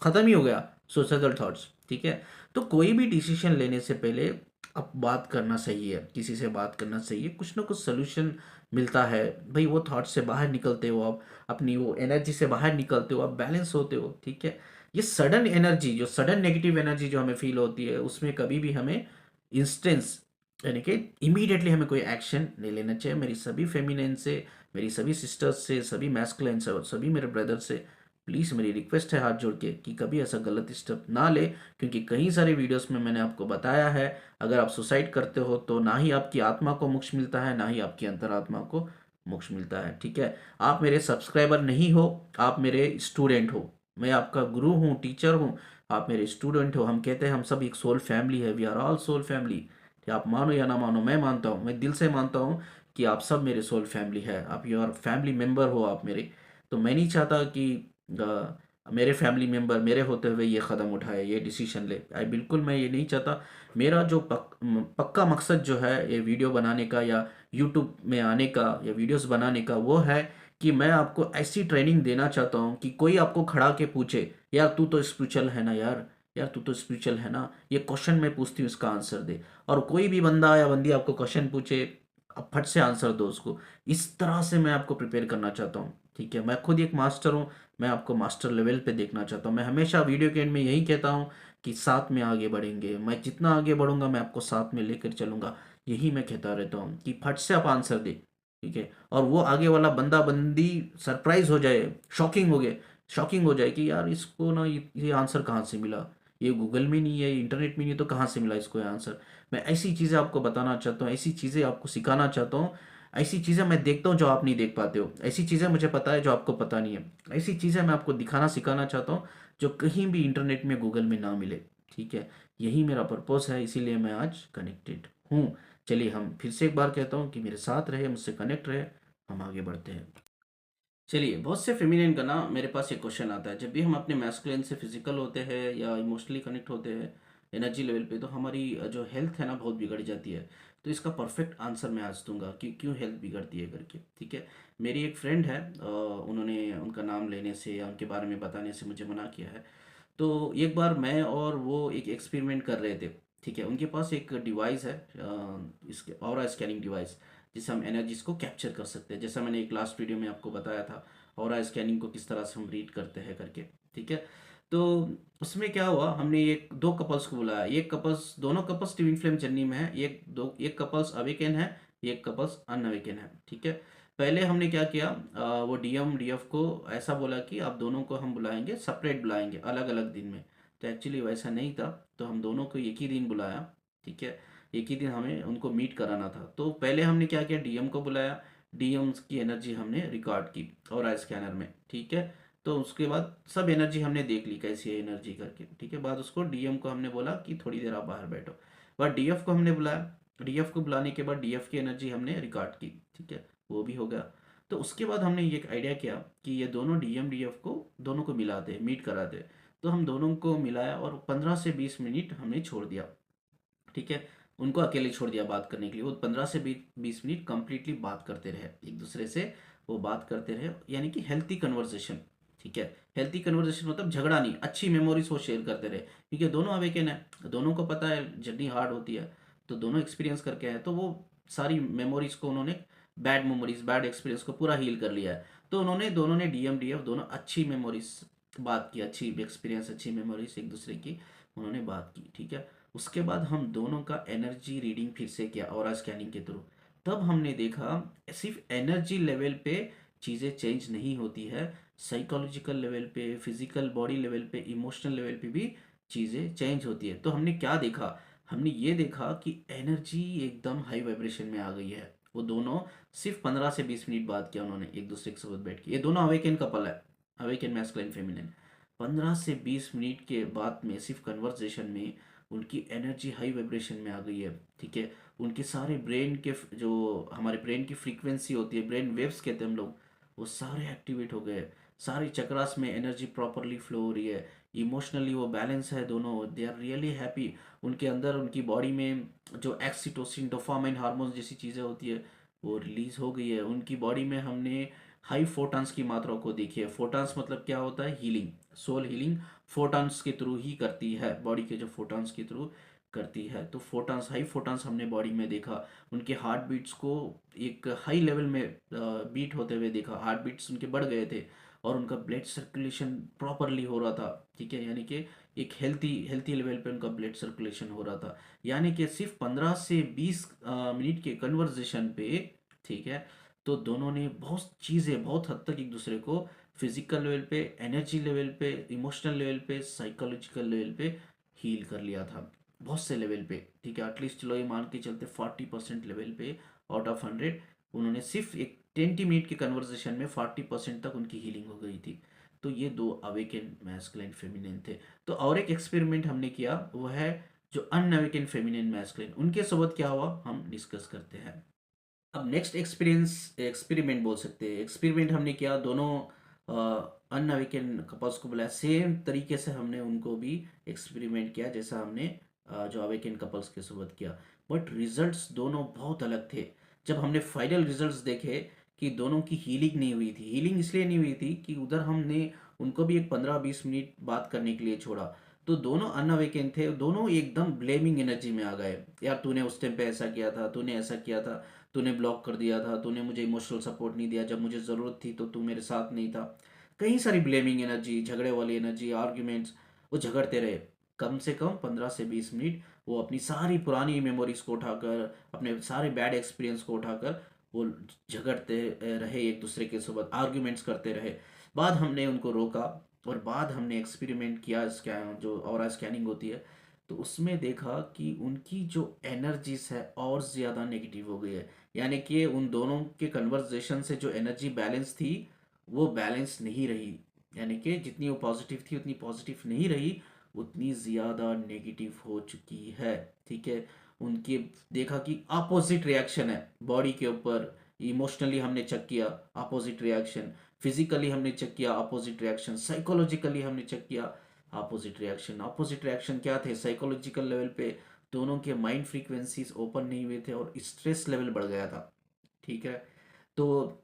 खत्म ही हो गया, सुसाइडल थॉट्स, ठीक है। तो कोई भी डिसीजन लेने से पहले अब बात करना सही है, किसी से बात करना सही है, कुछ ना कुछ सोल्यूशन मिलता है भाई। वो थॉट से बाहर निकलते हो आप, अपनी वो एनर्जी से बाहर निकलते हो, आप बैलेंस होते हो, ठीक है। ये सडन एनर्जी, जो सडन नेगेटिव एनर्जी जो हमें फील होती है, उसमें कभी भी हमें इंस्टेंस, यानी कि इमीडिएटली हमें कोई एक्शन नहीं लेना चाहिए। मेरी सभी फेमिनिन से, मेरी सभी सिस्टर्स से, सभी मैस्कुलिन से और सभी मेरे ब्रदर से प्लीज़ मेरी रिक्वेस्ट है हाथ जोड़ के कि कभी ऐसा गलत स्टेप ना ले। क्योंकि कई सारे वीडियोस में मैंने आपको बताया है, अगर आप सुसाइड करते हो तो ना ही आपकी आत्मा को मोक्ष मिलता है, ना ही आपकी अंतरात्मा को मोक्ष मिलता है, ठीक है। आप मेरे सब्सक्राइबर नहीं हो, आप मेरे स्टूडेंट हो। मैं आपका गुरु हूँ, टीचर हूँ, आप मेरे स्टूडेंट हो। हम कहते हैं हम सब एक सोल फैमिली है, we are all soul family. आप मानो या ना मानो, मैं मानता हूँ, मैं दिल से मानता हूँ कि आप सब मेरे सोल फैमिली है, आप योर फैमिली मेम्बर हो आप मेरे। तो मैं नहीं चाहता कि मेरे फैमिली मेंबर मेरे होते हुए ये कदम उठाए, ये डिसीजन ले। बिल्कुल मैं ये नहीं चाहता। मेरा जो पक्का मकसद जो है ये वीडियो बनाने का या यूट्यूब में आने का या वीडियोस बनाने का, वो है कि मैं आपको ऐसी ट्रेनिंग देना चाहता हूँ कि कोई आपको खड़ा के पूछे, यार तू तो स्पिरिचुअल है ना यार, यार तू तो स्पिरिचुअल है ना, ये क्वेश्चन मैं पूछती हूँ इसका आंसर दे। और कोई भी बंदा या बंदी आपको क्वेश्चन पूछे, आप फट से आंसर दो उसको। इस तरह से मैं आपको प्रिपेयर करना चाहता हूँ, ठीक है। मैं खुद एक मास्टर हूँ, मैं आपको मास्टर लेवल पे देखना चाहता हूँ। मैं हमेशा वीडियो के एंड में यही कहता हूँ कि साथ में आगे बढ़ेंगे, मैं जितना आगे बढ़ूंगा मैं आपको साथ में लेकर चलूंगा। यही मैं कहता रहता हूँ कि फट से आप आंसर दे, ठीक है। और वो आगे वाला बंदा बंदी सरप्राइज हो जाए, शॉकिंग हो जाए कि यार इसको ना ये आंसर कहाँ से मिला, ये गूगल में नहीं है, ये इंटरनेट में नहीं है, तो कहाँ से मिला इसको ये आंसर। मैं ऐसी चीज़ें आपको बताना चाहता हूँ, ऐसी चीज़ें आपको सिखाना चाहता हूँ। ऐसी चीज़ें मैं देखता हूँ जो आप नहीं देख पाते हो, ऐसी चीज़ें मुझे पता है जो आपको पता नहीं है। ऐसी चीज़ें मैं आपको दिखाना सिखाना चाहता हूँ जो कहीं भी इंटरनेट में गूगल में ना मिले, ठीक है। यही मेरा पर्पस है, इसीलिए मैं आज कनेक्टेड हूँ। चलिए हम फिर से एक बार कहता हूँ कि मेरे साथ रहे, मुझसे कनेक्ट रहे, हम आगे बढ़ते हैं। चलिए, बहुत से फेमिनिन का ना मेरे पास एक क्वेश्चन आता है, जब भी हम अपने मैस्कुलिन से फिजिकल होते हैं या इमोशनली कनेक्ट होते हैं एनर्जी लेवल पे, तो हमारी जो हेल्थ है ना बहुत बिगड़ जाती है। तो इसका परफेक्ट आंसर मैं आज दूंगा कि क्यों हेल्थ बिगड़ती है करके, ठीक है। मेरी एक फ्रेंड है, उन्होंने उनका नाम लेने से या उनके बारे में बताने से मुझे मना किया है। तो एक बार मैं और वो एक एक्सपेरिमेंट कर रहे थे, ठीक है। उनके पास एक डिवाइस है, इसके ऑरा स्कैनिंग डिवाइस, जिससे हम एनर्जीज को कैप्चर कर सकते हैं, जैसा मैंने एक लास्ट वीडियो में आपको बताया था ऑरा स्कैनिंग को किस तरह से हम रीड करते हैं करके, ठीक है। तो उसमें क्या हुआ, हमने एक दो कपल्स को बुलाया। एक कपल्स, दोनों कपल्स ट्विन फ्लेम जर्नी में है, एक कपल्स अवेकन है, एक कपल्स अनअवेकन है, ठीक है। पहले हमने क्या किया, वो डीएम डीएफ को ऐसा बोला कि आप दोनों को हम बुलाएंगे, सेपरेट बुलाएंगे, अलग अलग दिन में। तो एक्चुअली वैसा नहीं था, तो हम दोनों को एक ही दिन बुलाया, ठीक है। एक ही दिन हमें उनको मीट कराना था। तो पहले हमने क्या किया, डीएम को बुलाया, डीएम की एनर्जी हमने रिकॉर्ड की और स्कैनर में, ठीक है। तो उसके बाद सब एनर्जी हमने देख ली कैसी है एनर्जी करके, ठीक है। बाद उसको डीएम को हमने बोला कि थोड़ी देर आप बाहर बैठो। बाद डीएफ को हमने बुलाया, डीएफ को बुलाने के बाद डीएफ की एनर्जी हमने रिकॉर्ड की, ठीक है। वो भी हो गया। तो उसके बाद हमने ये एक आइडिया किया कि ये दोनों डीएम डीएफ को दोनों को मिलाते, मीट कराते। तो हम दोनों को मिलाया और 15 से 20 मिनट हमने छोड़ दिया, ठीक है। उनको अकेले छोड़ दिया बात करने के लिए। वो 15 से 20 मिनट कंप्लीटली बात करते रहे एक दूसरे से, वो बात करते रहे, यानी कि हेल्थी कन्वर्सेशन, ठीक है। हेल्थी कन्वर्सेशन मतलब झगड़ा नहीं, अच्छी मेमोरीज वो शेयर करते रहे, क्योंकि दोनों अवेकन है, दोनों को पता है जर्नी हार्ड होती है, तो दोनों एक्सपीरियंस करके आए, तो वो सारी मेमोरीज को उन्होंने, बैड मेमोरीज बैड एक्सपीरियंस को पूरा हील कर लिया है। तो उन्होंने दोनों ने डीएम डीएफ दोनों अच्छी मेमोरीज बात की, अच्छी एक्सपीरियंस, अच्छी मेमोरीज एक दूसरे की उन्होंने बात की, ठीक है। उसके बाद हम दोनों का एनर्जी रीडिंग फिर से किया ऑरा स्कैनिंग के थ्रू। तब हमने देखा सिर्फ एनर्जी लेवल पे चीज़ें चेंज नहीं होती है, साइकोलॉजिकल लेवल पे, फिजिकल बॉडी लेवल पे, इमोशनल लेवल पे भी चीज़ें चेंज होती है। तो हमने क्या देखा, हमने ये देखा कि एनर्जी एकदम हाई वाइब्रेशन में आ गई है। वो दोनों सिर्फ 15 से 20 मिनट बात किया उन्होंने एक दूसरे के साथ बैठ के। ये दोनों अवेकन कपल है, अवेकन मैस्कुलिन फेमिनिन। 15 से 20 मिनट के बाद में सिर्फ कन्वर्सेशन में उनकी एनर्जी हाई वाइब्रेशन में आ गई है, ठीक है। उनके सारे ब्रेन के जो हमारे ब्रेन की फ्रीक्वेंसी होती है, ब्रेन वेव्स कहते हैं हम लोग, वो सारे एक्टिवेट हो गए। सारी चक्रास में एनर्जी प्रॉपरली फ्लो हो रही है। इमोशनली वो बैलेंस है दोनों, दे आर रियली हैप्पी। उनके अंदर उनकी बॉडी में जो एक्सीटोसिन डोपामाइन हार्मोन्स जैसी चीज़ें होती है वो रिलीज हो गई है। उनकी बॉडी में हमने हाई फोटॉन्स की मात्रा को देखी है। फोटॉन्स मतलब क्या होता है, हीलिंग, सोल हीलिंग फोटॉन्स के थ्रू ही करती है, बॉडी के जो फोटॉन्स के थ्रू करती है। तो फोटॉन्स, हाई फोटॉन्स हमने बॉडी में देखा। उनके हार्ट बीट्स को एक हाई लेवल में बीट होते हुए देखा, हार्ट बीट्स उनके बढ़ गए थे और उनका ब्लड सर्कुलेशन प्रॉपरली हो रहा था, ठीक है। यानी कि एक हेल्थी हेल्थी लेवल पे उनका ब्लड सर्कुलेशन हो रहा था। यानी कि सिर्फ 15 से 20 मिनट के कन्वर्जेशन पे, ठीक है। तो दोनों ने बहुत चीज़ें बहुत हद तक एक दूसरे को फिजिकल लेवल पे, एनर्जी लेवल पे, इमोशनल लेवल पे, साइकोलॉजिकल लेवल पे हील कर लिया था, बहुत से लेवल पे, ठीक है। एटलीस्ट चलो ये मान के चलते 40% लेवल पे आउट ऑफ 100 उन्होंने सिर्फ एक 20 मिनट के कन्वर्सेशन में 40% तक उनकी हीलिंग हो गई थी। तो ये दो अवेकन मैस्कुलिन फेमिनिन थे। तो और एक एक्सपेरिमेंट हमने किया, वो है जो अनअवेकन फेमिनिन मैस्कुलिन, उनके साथ क्या हुआ हम डिस्कस करते हैं। अब नेक्स्ट एक्सपीरियंस, एक्सपेरिमेंट बोल सकते हैं, एक्सपेरिमेंट हमने किया, दोनों अनअवेकन कपल्स को बुलाया, सेम तरीके से हमने उनको भी एक्सपेरिमेंट किया जैसा हमने जो अवेकन कपल्स के साथ किया। बट रिजल्ट्स दोनों बहुत अलग थे। जब हमने फाइनल रिजल्ट्स देखे कि दोनों की हीलिंग नहीं हुई थी। हीलिंग इसलिए नहीं हुई थी कि उधर हमने उनको भी एक 15-20 मिनट बात करने के लिए छोड़ा, तो दोनों अनअवेकन थे, दोनों एकदम ब्लेमिंग एनर्जी में आ गए। यार तूने उस टाइम पे ऐसा किया था, तूने ऐसा किया था, तूने ब्लॉक कर दिया था, तूने मुझे इमोशनल सपोर्ट नहीं दिया, जब मुझे ज़रूरत थी तो तू मेरे साथ नहीं था। कई सारी ब्लेमिंग एनर्जी, झगड़े वाली एनर्जी, आर्ग्यूमेंट्स, वो झगड़ते रहे। कम से कम 15 से 20 मिनट वो अपनी सारी पुरानी मेमोरीज को उठाकर, अपने सारे बैड एक्सपीरियंस को उठाकर वो झगड़ते रहे, एक दूसरे के साथ आर्ग्यूमेंट्स करते रहे। बाद हमने उनको रोका और बाद हमने एक्सपेरिमेंट किया, स्कैन जो ऑरा स्कैनिंग होती है, तो उसमें देखा कि उनकी जो एनर्जीज है और ज़्यादा नेगेटिव हो गई है। यानी कि उन दोनों के कन्वर्जेशन से जो एनर्जी बैलेंस थी वो बैलेंस नहीं रही। यानी कि जितनी वो पॉजिटिव थी उतनी पॉजिटिव नहीं रही, उतनी ज़्यादा नेगेटिव हो चुकी है। ठीक है। उनके देखा कि अपोजिट रिएक्शन है बॉडी के ऊपर। इमोशनली हमने चेक किया, अपोजिट रिएक्शन। फिजिकली हमने चेक किया, अपोजिट रिएक्शन। साइकोलॉजिकली हमने चेक किया, अपोजिट रिएक्शन। अपोजिट रिएक्शन क्या थे? साइकोलॉजिकल लेवल पे दोनों के माइंड फ्रीक्वेंसीज ओपन नहीं हुए थे और स्ट्रेस लेवल बढ़ गया था। ठीक है। तो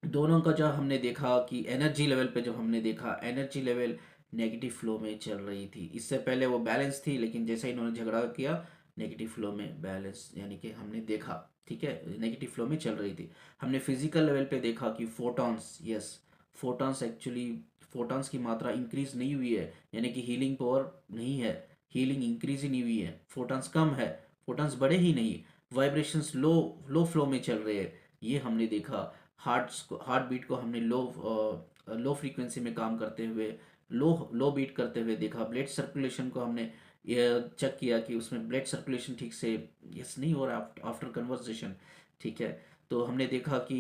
दोनों का जब हमने देखा कि एनर्जी लेवल पे, जब हमने देखा एनर्जी लेवल नेगेटिव फ्लो में चल रही थी। इससे पहले वो बैलेंस थी, लेकिन जैसे ही इन्होंने झगड़ा किया, नेगेटिव फ्लो में बैलेंस, यानी कि हमने देखा, ठीक है, नेगेटिव फ्लो में चल रही थी। हमने फिजिकल लेवल पे देखा कि photons, yes, photons actually, photons की मात्रा इंक्रीज नहीं हुई है, यानी कि हीलिंग पावर नहीं है, हीलिंग इंक्रीज ही नहीं हुई है, फोटॉन्स कम है, फोटॉन्स बढ़े ही नहीं, वाइब्रेशंस लो, लो फ्लो में चल रहे हैं, ये हमने देखा। हार्ट बीट को हमने लो फ्रीक्वेंसी में काम करते हुए, लो लो बीट करते हुए देखा। ब्लड सर्कुलेशन को हमने चेक किया कि उसमें ब्लड सर्कुलेशन ठीक से यस नहीं हो रहा आफ्टर कन्वर्सेशन। ठीक है। तो हमने देखा कि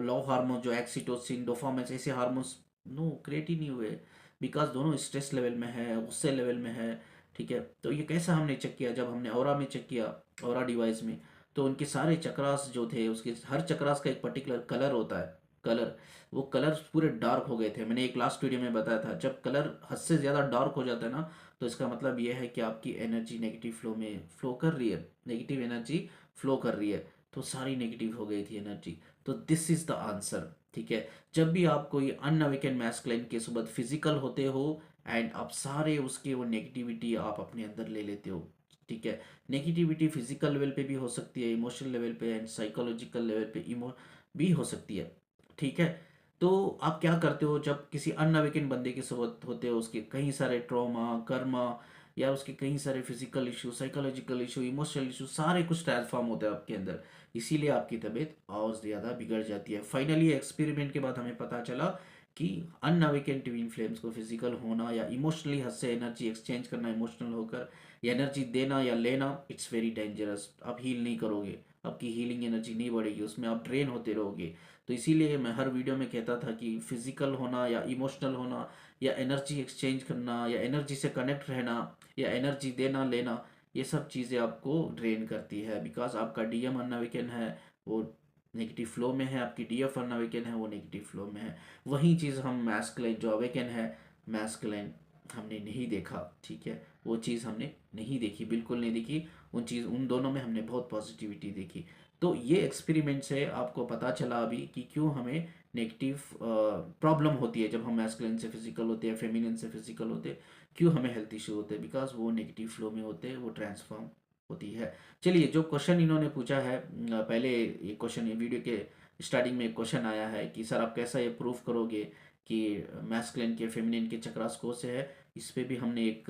लो हार्मोन जो एक्सीटोसिन, डोपामिन, ऐसे हार्मोन्स नो क्रिएट ही नहीं हुए, बिकॉज दोनों स्ट्रेस लेवल में है, गुस्से लेवल में है। ठीक है। तो ये कैसा हमने चेक किया? जब हमने ऑरा में चेक किया, ऑरा डिवाइस में, तो उनके सारे चक्रास जो थे, उसके हर चक्रास का एक पर्टिकुलर कलर होता है, कलर, वो कलर पूरे डार्क हो गए थे। मैंने एक लास्ट वीडियो में बताया था, जब कलर हद से ज़्यादा डार्क हो जाता है ना, तो इसका मतलब ये है कि आपकी एनर्जी नेगेटिव फ्लो में फ्लो कर रही है, नेगेटिव एनर्जी फ्लो कर रही है। तो सारी नेगेटिव हो गई थी एनर्जी। तो दिस इज़ द आंसर। ठीक है। जब भी आप कोई अनअवेकन मैस्कुलिन के सुबह फिजिकल होते हो, एंड आप सारे उसके वो नेगेटिविटी आप अपने अंदर ले लेते हो। ठीक है। नेगेटिविटी फिजिकल लेवल पे भी हो सकती है, इमोशनल लेवल पे एंड साइकोलॉजिकल लेवल पे इमो भी हो सकती है। ठीक है। तो आप क्या करते हो जब किसी अनअवेकन बंदे के साथ होते हो? उसके कई सारे ट्रॉमा, कर्मा, या उसके कई सारे physical issue, psychological issue, emotional issue, सारे कुछ ट्रांसफॉर्म होते हैं आपके अंदर। इसीलिए आपकी तबीयत और ज़्यादा बिगड़ जाती है। फाइनली एक्सपेरिमेंट के बाद हमें पता चला कि अनअवेकन ट्विन फ्लेम्स को फिजिकल होना या इमोशनली हद से एनर्जी एक्सचेंज करना, इमोशनल होकर या एनर्जी देना या लेना, इट्स वेरी डेंजरस। आप हील नहीं करोगे, आपकी हीलिंग एनर्जी नहीं बढ़ेगी, उसमें आप ड्रेन होते रहोगे। तो इसीलिए मैं हर वीडियो में कहता था कि फिजिकल होना या इमोशनल होना या एनर्जी एक्सचेंज करना या एनर्जी से कनेक्ट रहना या एनर्जी देना लेना, ये सब चीज़ें आपको ड्रेन करती है। बिकॉज आपका डीएम अनअवेकन है, वो नेगेटिव फ्लो में है, आपकी डीएफ अनअवेकन है, वो नेगेटिव फ्लो में है। वही चीज़ हम मैस्कुलिन जो अवेकन है, मैस्कुलिन हमने नहीं देखा। ठीक है। वो चीज़ हमने नहीं देखी, बिल्कुल नहीं देखी। उन दोनों में हमने बहुत पॉजिटिविटी देखी। तो ये एक्सपेरिमेंट से आपको पता चला अभी कि क्यों हमें नेगेटिव प्रॉब्लम होती है जब हम मैस्कुलिन से फिजिकल होते हैं, फेमिनिन से फिजिकल होते हैं, क्यों हमें हेल्थ इशू होते हैं, बिकॉज वो नेगेटिव फ्लो में होते हैं, वो ट्रांसफॉर्म होती है। चलिए, जो क्वेश्चन इन्होंने पूछा है, पहले ये क्वेश्चन, ये वीडियो के स्टार्टिंग में एक क्वेश्चन आया है कि सर आप कैसा ये प्रूव करोगे कि मैस्कुलिन के फेमिनिन के चक्रास कौन से है? इस पे भी हमने एक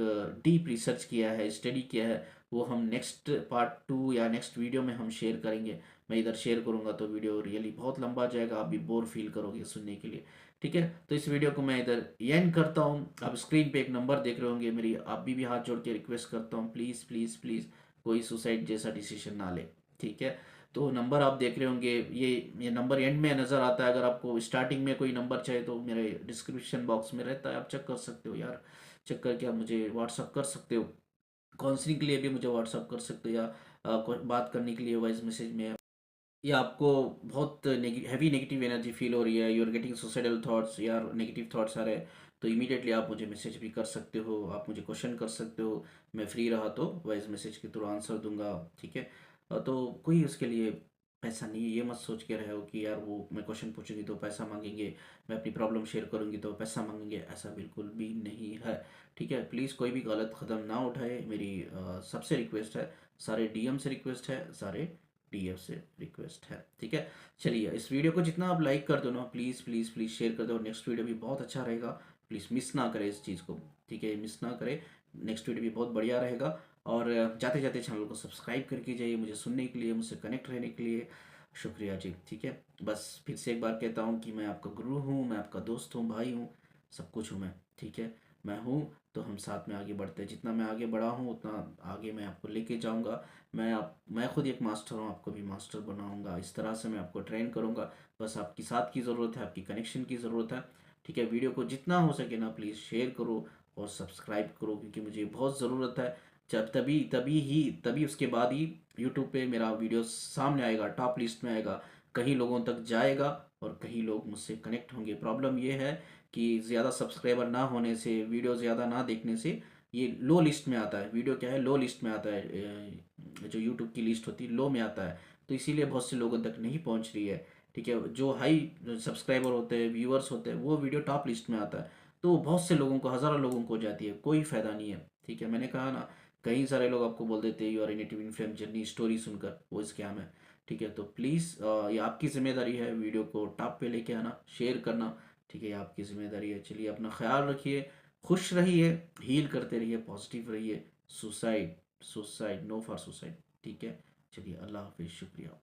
डीप रिसर्च किया है, स्टडी किया है। वो हम नेक्स्ट पार्ट 2 या नेक्स्ट वीडियो में हम शेयर करेंगे। मैं इधर शेयर करूँगा तो वीडियो रियली बहुत लंबा जाएगा, आप भी बोर फील करोगे सुनने के लिए। ठीक है। तो इस वीडियो को मैं इधर एंड करता हूँ। आप स्क्रीन पे एक नंबर देख रहे होंगे मेरी, आप भी हाथ जोड़ के रिक्वेस्ट करता हूँ, प्लीज़ प्लीज़ प्लीज़ कोई सुसाइड जैसा डिसीजन ना ले। ठीक है। तो नंबर आप देख रहे होंगे, ये नंबर एंड में नज़र आता है। अगर आपको स्टार्टिंग में कोई नंबर चाहिए तो मेरे डिस्क्रिप्शन बॉक्स में रहता है, आप चेक कर सकते हो यार। चेक करके आप मुझे व्हाट्सअप कर सकते हो, काउंसलिंग के लिए भी मुझे व्हाट्सअप कर सकते हो, या बात करने के लिए वॉइस मैसेज में या आपको बहुत हैवी नेगेटिव एनर्जी फील हो रही है, you are getting suicidal thoughts या नेगेटिव थॉट्स आ रहे हैं, तो इमीडिएटली आप मुझे मैसेज भी कर सकते हो, आप मुझे क्वेश्चन कर सकते हो। मैं फ्री रहा तो वॉइस मैसेज के थ्रू आंसर दूंगा, ठीक है। तो कोई उसके लिए पैसा नहीं है, ये मत सोच के रहे हो कि यार वो मैं क्वेश्चन पूछूंगी तो पैसा मांगेंगे, मैं अपनी प्रॉब्लम शेयर करूंगी तो पैसा मांगेंगे, ऐसा बिल्कुल भी नहीं है, ठीक है। प्लीज़ कोई भी गलत कदम ना उठाए, मेरी सबसे रिक्वेस्ट है, सारे डीएम से रिक्वेस्ट है, सारे डीएफ से रिक्वेस्ट है, ठीक है। चलिए, इस वीडियो को जितना आप लाइक कर दो ना, प्लीज़ प्लीज़ प्लीज़ शेयर कर दो, नेक्स्ट वीडियो भी बहुत अच्छा रहेगा। प्लीज़ मिस ना करें इस चीज़ को, ठीक है, मिस ना करें। नेक्स्ट वीडियो भी बहुत बढ़िया रहेगा। और जाते जाते चैनल को सब्सक्राइब करके जाइए, मुझे सुनने के लिए, मुझसे कनेक्ट रहने के लिए शुक्रिया जी, ठीक है। बस फिर से एक बार कहता हूँ कि मैं आपका गुरु हूँ, मैं आपका दोस्त हूँ, भाई हूँ, सब कुछ हूँ मैं, ठीक है। मैं हूँ तो हम साथ में आगे बढ़ते हैं, जितना मैं आगे बढ़ा हूँ उतना आगे मैं आपको लेके जाऊँगा। मैं खुद एक मास्टर हूँ, आपको भी मास्टर बनाऊंगा, इस तरह से मैं आपको ट्रेन करूंगा। बस आपकी साथ की ज़रूरत है, आपकी कनेक्शन की ज़रूरत है, ठीक है। वीडियो को जितना हो सके ना प्लीज़ शेयर करो और सब्सक्राइब करो, क्योंकि मुझे बहुत ज़रूरत है। जब तभी तभी ही तभी उसके बाद ही यूट्यूब पे मेरा वीडियो सामने आएगा, टॉप लिस्ट में आएगा, कहीं लोगों तक जाएगा और कहीं लोग मुझसे कनेक्ट होंगे। प्रॉब्लम ये है कि ज़्यादा सब्सक्राइबर ना होने से, वीडियो ज़्यादा ना देखने से ये लो लिस्ट में आता है। वीडियो क्या है, लो लिस्ट में आता है, जो यूट्यूब की लिस्ट होती है लो में आता है, तो इसीलिए बहुत से लोगों तक नहीं पहुंच रही है, ठीक है। जो हाई सब्सक्राइबर होते हैं, व्यूअर्स होते हैं, वो वीडियो टॉप लिस्ट में आता है, तो बहुत से लोगों को, हज़ारों लोगों को जाती है, कोई फ़ायदा नहीं है, ठीक है। मैंने कहा ना, कई सारे लोग आपको बोल देते हैं you are native influence journey story सुनकर वो स्कैम है, ठीक है। तो प्लीज़ ये आपकी ज़िम्मेदारी है, वीडियो को टॉप पे लेके आना, शेयर करना, ठीक है, ये आपकी ज़िम्मेदारी है। चलिए, अपना ख्याल रखिए, खुश रहिए, हील करते रहिए, पॉजिटिव रहिए। Suicide, suicide, no for suicide, ठीक है। चलिए, अल्लाह हाफिज़, शुक्रिया।